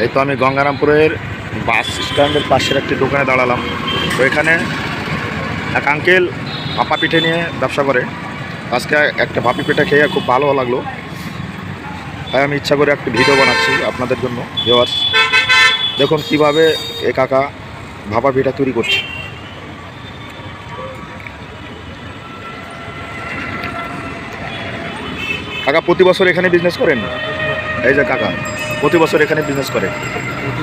এই তো আমি গঙ্গারামপুরের বাস স্ট্যান্ডের পাশের একটি দোকানে দাঁড়ালাম। তো এখানে এক আঙ্কেল ভাপা পিঠে নিয়ে ব্যবসা করে। আজকে একটা ভাপি পিঠা খেয়ে খুব ভালো লাগলো, তাই আমি ইচ্ছা করে একটি ভিডিও বানাচ্ছি আপনাদের জন্য। ভিউয়ার্স, দেখুন কিভাবে এ কাকা ভাপা পিঠা তৈরি করছে। কাকা প্রতি বছর এখানে বিজনেস করেন? এই যে কাকা প্রতি বছর এখানে বিজনেস করে,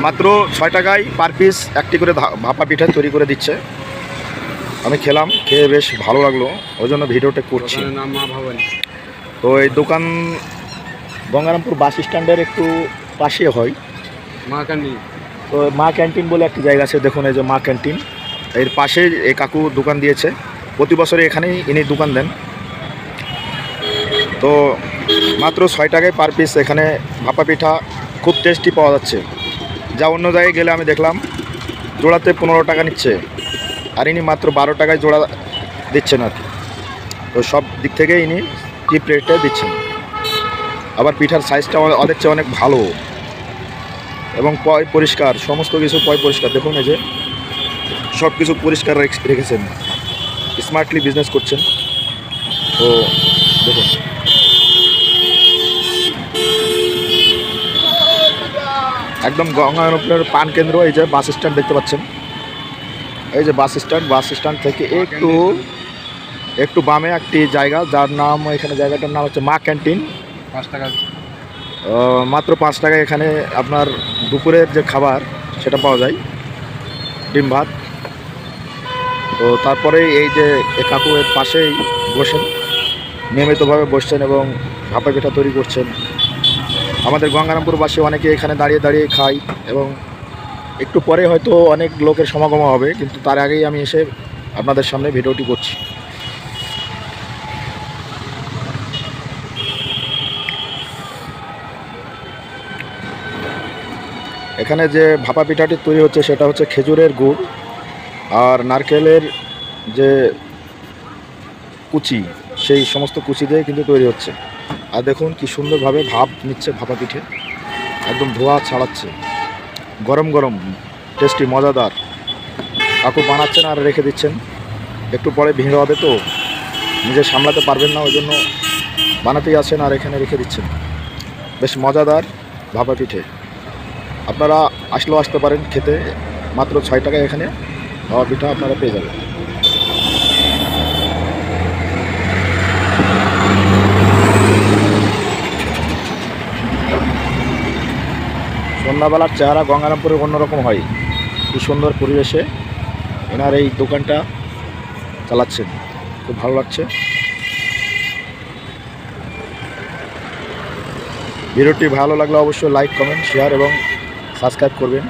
মাত্র 6 টাকায় পার পিস একটি করে ভাপা পিঠা তৈরি করে দিচ্ছে। আমি খেলাম, খেয়ে বেশ ভালো লাগলো, ওই জন্য ভিডিওটা করছি। তো এই দোকান গঙ্গারামপুর বাস স্ট্যান্ডের একটু পাশে হয়। মা ক্যান্টিন। তো মা ক্যান্টিন বলে একটি জায়গা আছে, দেখুন এই যে মা ক্যান্টিন, এর পাশে এই কাকু দোকান দিয়েছে। প্রতি বছরে এখানেই ইনি দোকান দেন। তো মাত্র 6 টাকায় পার পিস এখানে ভাপা পিঠা খুব টেস্টি পাওয়া যাচ্ছে। যা অন্য জায়গায় গেলে আমি দেখলাম জোড়াতে 15 টাকা নিচ্ছে, আর ইনি মাত্র 12 টাকায় জোড়া দিচ্ছেন আর কি। তো সব দিক থেকে ইনি চিপ রেটে দিচ্ছেন। আবার পিঠার সাইজটা ওদের চেয়ে অনেক ভালো এবং পয় পরিষ্কার, সমস্ত কিছু পয় পরিষ্কার। দেখুন এই যে সব কিছু পরিষ্কার রেখেছেন, স্মার্টলি বিজনেস করছেন। তো দেখুন একদম গঙ্গারামপুরের পান কেন্দ্র। এই যে বাস স্ট্যান্ড দেখতে পাচ্ছেন, এই যে বাস স্ট্যান্ড থেকে একটু বামে একটি জায়গা, যার নাম, এখানে জায়গাটার নাম হচ্ছে মা ক্যান্টিন। 5 টাকা মাত্র 5 টাকায় এখানে আপনার দুপুরের যে খাবার সেটা পাওয়া যায়, ডিম ভাত। তো তারপরে এই যে কাকু এর পাশেই বসেন, নিয়মিতভাবে বসছেন এবং ভাপা পিঠা তৈরি করছেন। আমাদের গঙ্গারামপুরবাসী অনেকে এখানে দাঁড়িয়ে দাঁড়িয়ে খায় এবং একটু পরে হয়তো অনেক লোকের সমাগম হবে, কিন্তু তার আগেই আমি এসে আপনাদের সামনে ভিডিওটি করছি। এখানে যে ভাপা পিঠাটি তৈরি হচ্ছে সেটা হচ্ছে খেজুরের গুড় আর নারকেলের যে কুচি, সেই সমস্ত কুচি দিয়ে কিন্তু তৈরি হচ্ছে। আর দেখুন কি সুন্দরভাবে ভাপ নিচ্ছে ভাপা পিঠে, একদম ধোঁয়া ছাড়াচ্ছে, গরম গরম, টেস্টি, মজাদার। কাকু বানাচ্ছেন আর রেখে দিচ্ছেন, একটু পরে ভিড় হবে তো নিজে সামলাতে পারবেন না, ওই জন্য বানাতেই আছেন আর এখানে রেখে দিচ্ছেন। বেশ মজাদার ভাপা পিঠে, আপনারা আসলেও আসতে পারেন খেতে। মাত্র 6 টাকায় এখানে ভাপা পিঠা আপনারা পেয়ে যাবেন। সন্ধ্যাবেলার চেহারা গঙ্গারামপুরের অন্যরকম হয়। কি সুন্দর পরিবেশে এনার এই দোকানটা চালাচ্ছেন, খুব ভালো লাগছে। ভিডিওটি ভালো লাগলে অবশ্যই লাইক, কমেন্ট, শেয়ার এবং সাবস্ক্রাইব করবেন।